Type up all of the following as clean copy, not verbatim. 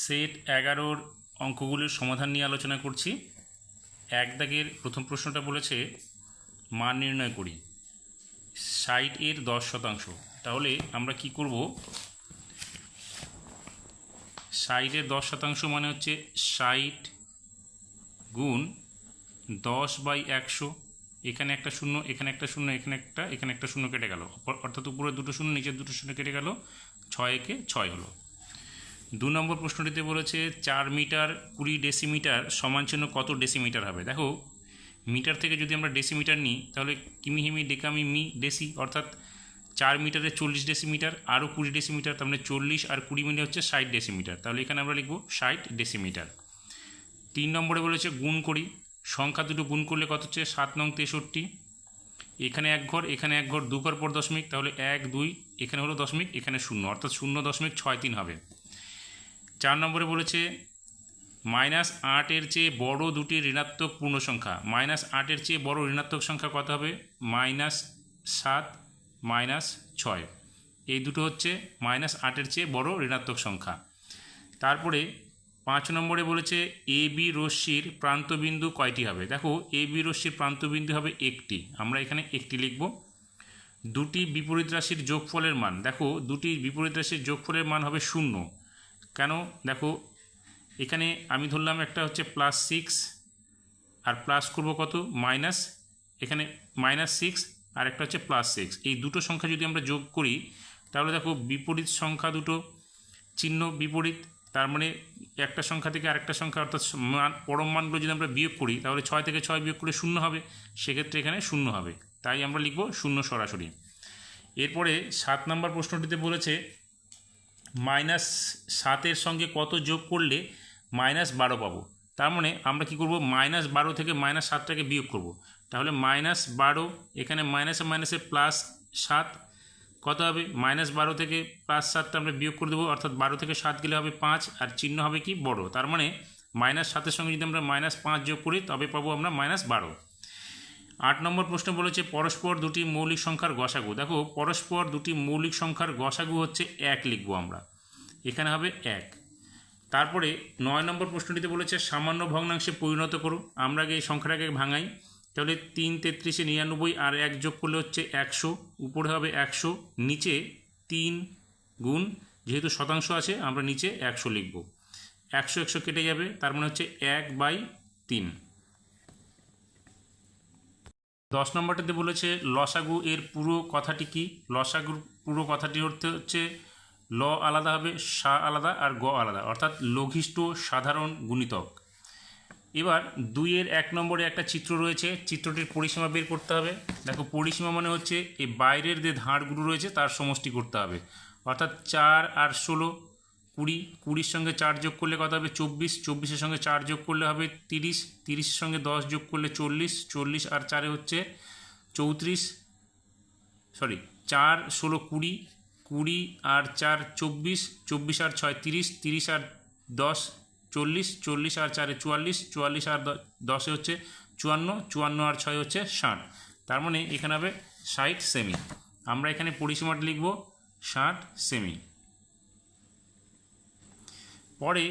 Set 11 অঙ্কগুলির সমাধান নিয়ে আলোচনা করছি। এক দাগের প্রথম প্রশ্নটা বলেছে মান নির্ণয় করি 60 এর 10%। তাহলে আমরা কি করব, 60 এর 10% মানে হচ্ছে 60 গুণ 10/100। এখানে একটা শূন্য, এখানে একটা শূন্য, এখানে একটা শূন্য কেটে গেল, অর্থাৎ উপরে দুটো শূন্য নিচের দুটো শূন্য কেটে গেল, 6 একে 6 হলো। 2 নম্বর প্রশ্নটিতে বলেছে 4 মিটার 20 ডেসিমিটার সমানচিহ্ন কত ডেসিমিটার হবে। দেখো, মিটার থেকে যদি আমরা ডেসিমিটার নিই তাহলে কিমি হিমি ডেকামি মি ডেসি, অর্থাৎ 4 মিটারে 40 ডেসিমিটার, আরও 20 ডেসিমিটার, তার মানে 40 আর 20 মিলে হচ্ছে 60 ডেসিমিটার। তাহলে এখানে আমরা লিখব 60 ডেসিমিটার। 3 নম্বরে বলেছে গুণ করি, সংখ্যা দুটো গুণ করলে কত হচ্ছে 7 নং 63। এখানে এক ঘর, এখানে এক ঘর, 2 ঘর পর দশমিক, তাহলে 1 2, এখানে হলো দশমিক, এখানে শূন্য, অর্থাৎ 0.63 হবে। 4 নম্বরে বলেছে -8 এর চেয়ে বড় দুটি ঋণাত্মক পূর্ণ সংখ্যা। -8 এর চেয়ে বড় ঋণাত্মক সংখ্যা কত হবে? -7 -6, এই দুটো হচ্ছে -8 এর চেয়ে বড় ঋণাত্মক সংখ্যা। তারপরে 5 নম্বরে বলেছে এ বি রশ্মির প্রান্তবিন্দু কয়টি হবে। দেখো, এ বি রশ্মির প্রান্তবিন্দু হবে একটি, আমরা এখানে একটি লিখব। দুটি বিপরীত রাশির যোগফলের মান, দেখো দুটি বিপরীত রাশির যোগফলের মান হবে 0। কেন? দেখো, এখানে আমি ধরলাম একটা হচ্ছে +6 আর প্লাস করব কত মাইনাস, এখানে -6 আর একটা হচ্ছে +6। এই দুটো সংখ্যা যদি আমরা যোগ করি তাহলে দেখো বিপরীত সংখ্যা দুটো চিহ্ন বিপরীত, তার মানে একটা সংখ্যা থেকে আরেকটা সংখ্যা অর্থাৎ মান পরম মানগুলো যদি আমরা বিয়োগ করি তাহলে 6 থেকে 6 বিয়োগ করে 0 হবে, সেক্ষেত্রে এখানে 0 হবে, তাই আমরা লিখব 0 সরাসরি। এরপরে 7 নম্বর প্রশ্নটিতে বলেছে -7 এর সঙ্গে কত যোগ করলে -12 পাবো। তার মানে আমরা কি করব, -12 থেকে -7টাকে বিয়োগ করব। তাহলে -12, এখানে মাইনাসে মাইনাসে +7 কত হবে, -12 থেকে +7টা আমরা বিয়োগ করে দেবো, অর্থাৎ 12 থেকে 7 গেলে হবে 5, আর চিহ্ন হবে কি বড়, তার মানে -7 এর সঙ্গে যদি আমরা -5 যোগ করি তবে পাবো আমরা -12। 8 নম্বর প্রশ্ন বলেছে পরস্পর দুটি মৌলিক সংখ্যার গসাগু। দেখো, পরস্পর দুটি মৌলিক সংখ্যার গসাগু হচ্ছে 1 লিখবো আমরা, এখানে হবে 1। তারপরে 9 নম্বর প্রশ্নটিতে বলেছে সামান্য ভগ্নাংশে পরিণত করো। আমরা আগে এই সংখ্যাটাকে ভাঙাই, তাহলে 3 33 99 আর 1 যোগ করলে হচ্ছে 100, উপরে হবে 100, নিচে 3 গুণ, যেহেতু শতাংশ আছে আমরা নিচে 100 লিখব। 100 100 কেটে যাবে, তার মানে হচ্ছে 1/3। 10 নম্বরটাতে বলেছে লসাগু এর পুরো কথাটি কি। লসাগুর পুরো কথাটি অর্থ হচ্ছে ল আলাদা হবে, সা আলাদা আর গ আলাদা, অর্থাৎ লঘিষ্ঠ সাধারণ গুণিতক। এবার 2-এর 1 নম্বরে একটা চিত্র রয়েছে, চিত্রটির পরিসীমা বের করতে হবে। দেখো, পরিসীমা মানে হচ্ছে এই বাইরের যে ধারগুলো রয়েছে তার সমষ্টি করতে হবে, অর্থাৎ 4 আর 16 20, 20-র সঙ্গে 4 যোগ করলে কত হবে 24, 24-এর সঙ্গে 4 যোগ করলে হবে 30, 30-এর সঙ্গে 10 যোগ করলে 40, 40 আর 4-এ হচ্ছে 34, 4 16 20, 20 আর 4 24, 24 আর 6 30, 30 আর 10 40, 40 আর 4 44, 44 আর 10-এ হচ্ছে 54, 54 আর 6 হচ্ছে 60, তার মানে এখানে হবে 60 সেমি। আমরা এখানে পরিসীমাটা লিখব 60 সেমি। পরে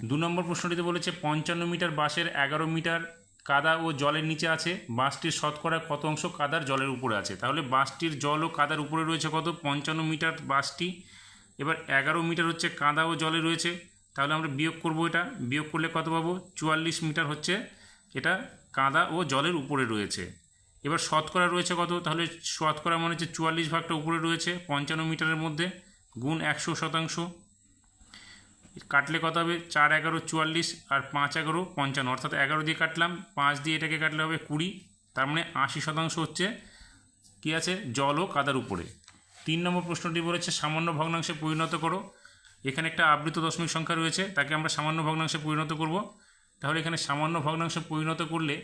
2 নম্বর প্রশ্নটিতে বলেছে 55 মিটার বাঁশের 11 মিটার কাদা ও জলের নিচে আছে, বাঁশটির শতকরা কত অংশ কাদার জলের উপরে আছে। তাহলে বাঁশটির জল ও কাদার উপরে রয়েছে কত, 55 মিটার বাঁশটি, এবার 11 মিটার হচ্ছে কাদা ও জলে রয়েছে, তাহলে আমরা বিয়োগ করব, এটা বিয়োগ করলে কত পাবো 44 মিটার হচ্ছে এটা কাদা ও জলের উপরে রয়েছে। এবার শতকরা রয়েছে কত, তাহলে শতকরা মানে হচ্ছে 44 ভাগটা উপরে রয়েছে 55 মিটারের মধ্যে, গুণ 100%, কাটলে কত হবে 4 11 44 আর 5 11 55, অর্থাৎ 11 দিয়ে কাটলাম, 5 দিয়ে এটাকে কাটলে হবে 20, তার মানে 80% হচ্ছে কি আছে জল ও কাদার উপরে। 3 নম্বর প্রশ্নটি বলেছে সামান্য ভগ্নাংশে পরিণত করো। এখানে একটা আবৃত দশমিক সংখ্যা রয়েছে, তাকে আমরা সামান্য ভগ্নাংশে পরিণত করব। তাহলে এখানে সামান্য ভগ্নাংশে পরিণত করলে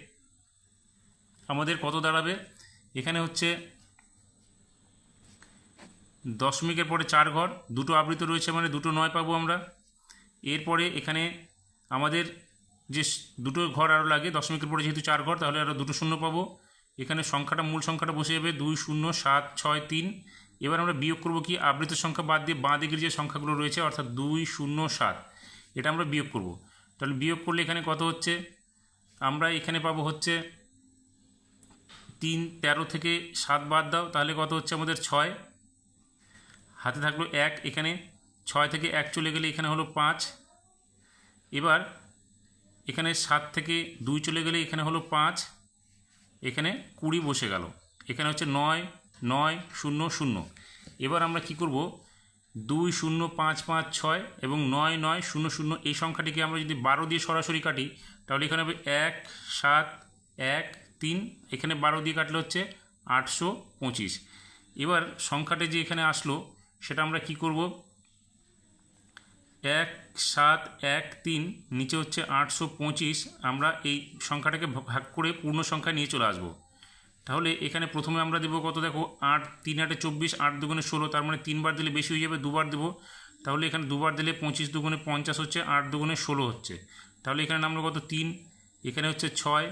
আমাদের কত দাঁড়াবে, এখানে হচ্ছে দশমিকের পরে 4 ঘর, দুটো আবৃত রয়েছে মানে দুটো 9 পাবো আমরা। এরপরে এখানে আমাদের যে দুটো ঘর আরও লাগে, দশমিকের পরে যেহেতু 4 ঘর তাহলে আরও দুটো শূন্য পাবো। এখানে সংখ্যাটা মূল সংখ্যাটা বসে যাবে 2 0 7 6 3। এবার আমরা বিয়োগ করব কি, আবৃত সংখ্যা বাদ দিয়ে বাঁ দিকের যে সংখ্যাগুলো রয়েছে অর্থাৎ 2 0 7, এটা আমরা বিয়োগ করব। তাহলে বিয়োগ করলে এখানে কত হচ্ছে, আমরা এখানে পাবো হচ্ছে 3, 13 থেকে 7 বাদ দাও, তাহলে কত হচ্ছে আমাদের 6, হাতে থাকলো 1, এখানে 6 থেকে 1 চলে গেলে এখানে হলো 5, এবার এখানে 7 থেকে 2 চলে গেলে এখানে হলো 5, এখানে 20 বসে গেল, এখানে হচ্ছে 9, 9, 0, 0। এবার আমরা কি করব, 2, 0, 5, 5, 6 এবং 9, 9, 0, 0 এই সংখ্যাটিকে আমরা যদি 12 দিয়ে সরাসরি কাটি তাহলে এখানে হবে 1, 7, 1, 3, এখানে 12 দিয়ে কাটলে হচ্ছে 825। এবার সংখ্যাটা যে এখানে আসলো সেটা আমরা কি করব, 1, 7, 1, 3, নিচে হচ্ছে 825, আমরা এই সংখ্যাটাকে ভাগ করে পূর্ণ সংখ্যা নিয়ে চলে আসবো। তাহলে এখানে প্রথমে আমরা দেবো কত, দেখো 8, 3, 8, 24, 8 দুগুণে 16, তার মানে 3 বার দিলে বেশি হয়ে যাবে, 2 বার দেবো। তাহলে এখানে 2 বার দিলে 25 দুগুণে 50 হচ্ছে, 8 দুগুণে 16 হচ্ছে। তাহলে এখানে নামলো কত, 3, এখানে হচ্ছে 6,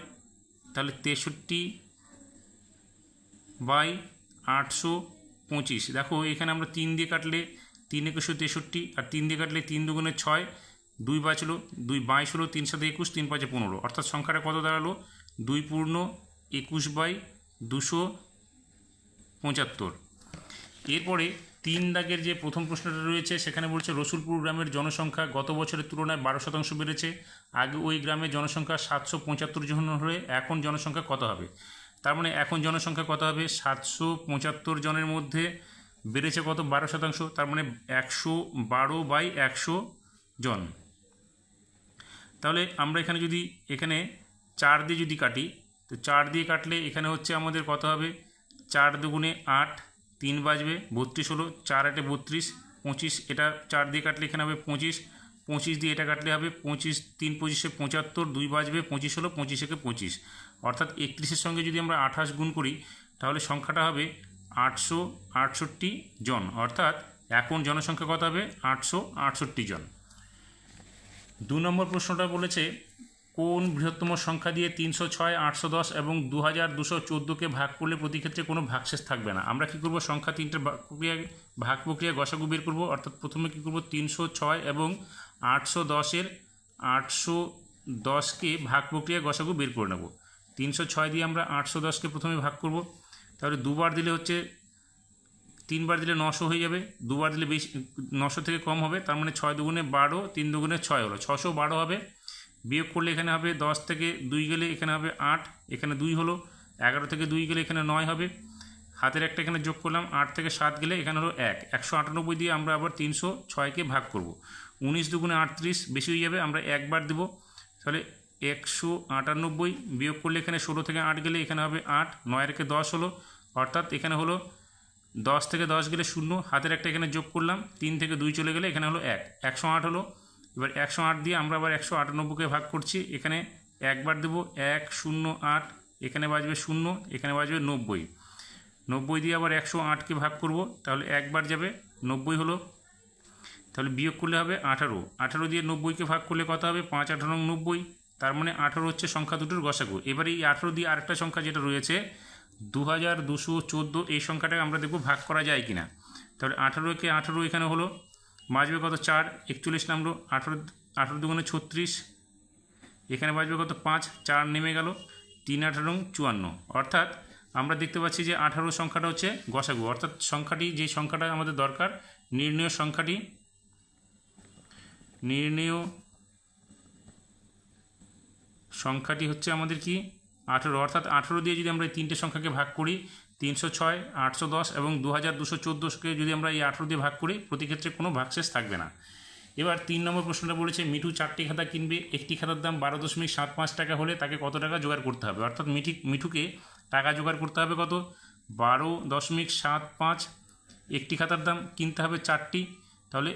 তাহলে 63/825। দেখো এখানে আমরা 3 দিয়ে কাটলে 3 × 1 = 63, আর 3 দিয়ে কাটলে 3 দুগুণে 6, 2 বাঁচলো, 2 22 হলো, 3 × 7 = 21, 3 × 5 = 15, অর্থাৎ সংখ্যাটা কত দাঁড়ালো, 2 পূর্ণ 21/275। এরপরে 3 দাগের যে প্রথম প্রশ্নটা রয়েছে সেখানে বলছে রসুলপুর গ্রামের জনসংখ্যা গত বছরের তুলনায় 12% বেড়েছে। আগে ওই গ্রামের জনসংখ্যা 775 জন হলে এখন জনসংখ্যা কত হবে। তার মানে এখন জনসংখ্যা কত হবে, 775 জনের মধ্যে বেড়েছে কত, 12%, তার মানে 112/100 জন। তাহলে আমরা এখানে যদি এখানে 4 দিয়ে যদি কাটি, তো 4 দিয়ে কাটলে এখানে হচ্ছে আমাদের কত হবে, 4 দুগুণে 8, 3 বাজবে, 32 হলো, 4 8 32, 25, এটা 4 দিয়ে কাটলে এখানে হবে 25, 25 দিয়ে এটা কাটলে হবে 25, 3 25 75, 2 বাজবে, 25 হলো, 25 একে 25, অর্থাৎ 31-এর সঙ্গে যদি আমরা 28 গুণ করি তাহলে সংখ্যাটা হবে 868 জন, অর্থাৎ এখন জনসংখ্যা কত হবে, 868 জন। 2 নম্বর প্রশ্নটা বলেছে কোন বৃহত্তম সংখ্যা দিয়ে 306, 810 এবং 2214কে ভাগ করলে প্রতি ক্ষেত্রে কোনো ভাগশেষ থাকবে না। আমরা কী করব, সংখ্যা 3টের ভাগ প্রক্রিয়া গসাগু বের করব, অর্থাৎ প্রথমে কী করব, 306 এবং 810-এর 810কে ভাগ প্রক্রিয়া গসাগু বের করে নেব। 306 দিয়ে আমরা 810কে প্রথমে ভাগ করব, তাহলে 2 বার দিলে হচ্ছে, 3 বার দিলে 900 হয়ে যাবে, 2 বার দিলে বেশি 900 থেকে কম হবে, তার মানে 6 দুগুণে 12, 3 দুগুণে 6 হলো, 612 হবে। বিয়োগ করলে এখানে হবে 10 থেকে 2 গেলে এখানে হবে 8, এখানে 2 হলো, 11 থেকে 2 গেলে এখানে 9 হবে, হাতের একটা এখানে যোগ করলাম, 8 থেকে 7 গেলে এখানে হলো 1, 198 দিয়ে আমরা আবার 306কে ভাগ করব। 19 দুগুণে 38, বেশি হয়ে যাবে, আমরা একবার দেবো, তাহলে 198 বিয়োগ করলে এখানে 16 থেকে 8 গেলে এখানে হবে 8, 9 রেখে 10 হলো, অর্থাৎ এখানে হলো 10 থেকে 10 গেলে 0, হাতের একটা এখানে যোগ করলাম, 3 থেকে 2 চলে গেলে এখানে হলো 1, 108 হলো। এবার 108 দিয়ে আমরা আবার 198কে ভাগ করছি, এখানে একবার দেবো, 108, এখানে বাজবে 0, এখানে বাজবে 90, 90 দিয়ে আবার 108কে ভাগ করব, তাহলে একবার যাবে, 90 হলো, তাহলে বিয়োগ করলে হবে 18, 18 দিয়ে 90কে ভাগ করলে কত হবে, 5 18 90, তার মানে 18 হচ্ছে সংখ্যা দুটোর গসাগু। এবার এই 18 দিয়ে আরেকটা সংখ্যা যেটা রয়েছে 2214, এই সংখ্যাটাকে আমরা দেখব ভাগ করা যায় কিনা। তাহলে 18কে 18 এখানে হলো, বাজবে কত, 4, 41 নামলো, 18 দুগুণে 36, এখানে বাজবে কত, 5, 4 নেমে গেল, 3 18 54, অর্থাৎ আমরা দেখতে পাচ্ছি যে 18 সংখ্যাটা হচ্ছে গসাগু, অর্থাৎ সংখ্যাটি যে সংখ্যাটা আমাদের দরকার, নির্ণেয় সংখ্যাটি হচ্ছে আমাদের কি 18, অর্থাৎ 18 দিয়ে যদি আমরা এই তিনটে সংখ্যাকে ভাগ করি, 306, 810 এবং 2214কে যদি আমরা এই 18 দিয়ে ভাগ করি, প্রতি ক্ষেত্রে কোনো ভাগশেষ থাকবে না। এবার 3 নম্বর প্রশ্নটা বলেছে মিঠু 4টি খাতা কিনবে, একটি খাতার দাম 12.75 টাকা হলে তাকে কত টাকা জোগাড় করতে হবে, অর্থাৎ মিঠুকে টাকা জোগাড় করতে হবে কত, 12.75, একটি খাতার দাম কিনতে হবে 4টি, তাহলে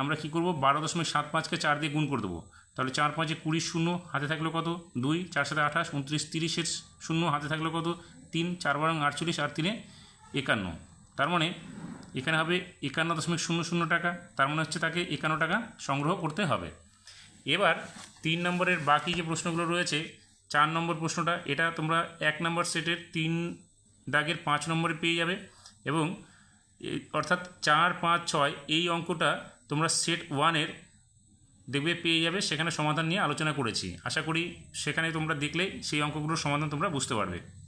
আমরা কি করব, 12.75কে 4 দিয়ে গুণ করে দেবো, তাহলে 4 5 20, 0 হাতে থাকলো কত, 2, 4 7 28, 29 30-এর 0 হাতে থাকলো কত, 3, 4 12 48, আর 3 51, তার মানে এখানে হবে 51.00 টাকা, তার মানে হচ্ছে তাকে 51 টাকা সংগ্রহ করতে হবে। এবার 3 নম্বরের বাকি যে প্রশ্নগুলো রয়েছে, 4 নম্বর প্রশ্নটা এটা তোমরা 1 নম্বর সেটের 3 দাগের 5 নম্বরে পেয়ে যাবে, এবং অর্থাৎ 4 5 6 এই অঙ্কটা তোমরা সেট 1-এর দেখবে পেয়ে যাবে, সেখানে সমাধান নিয়ে আলোচনা করেছি। আশা করি সেখানে তোমরা দেখলেই সেই অঙ্কগুলোর সমাধান তোমরা বুঝতে পারবে।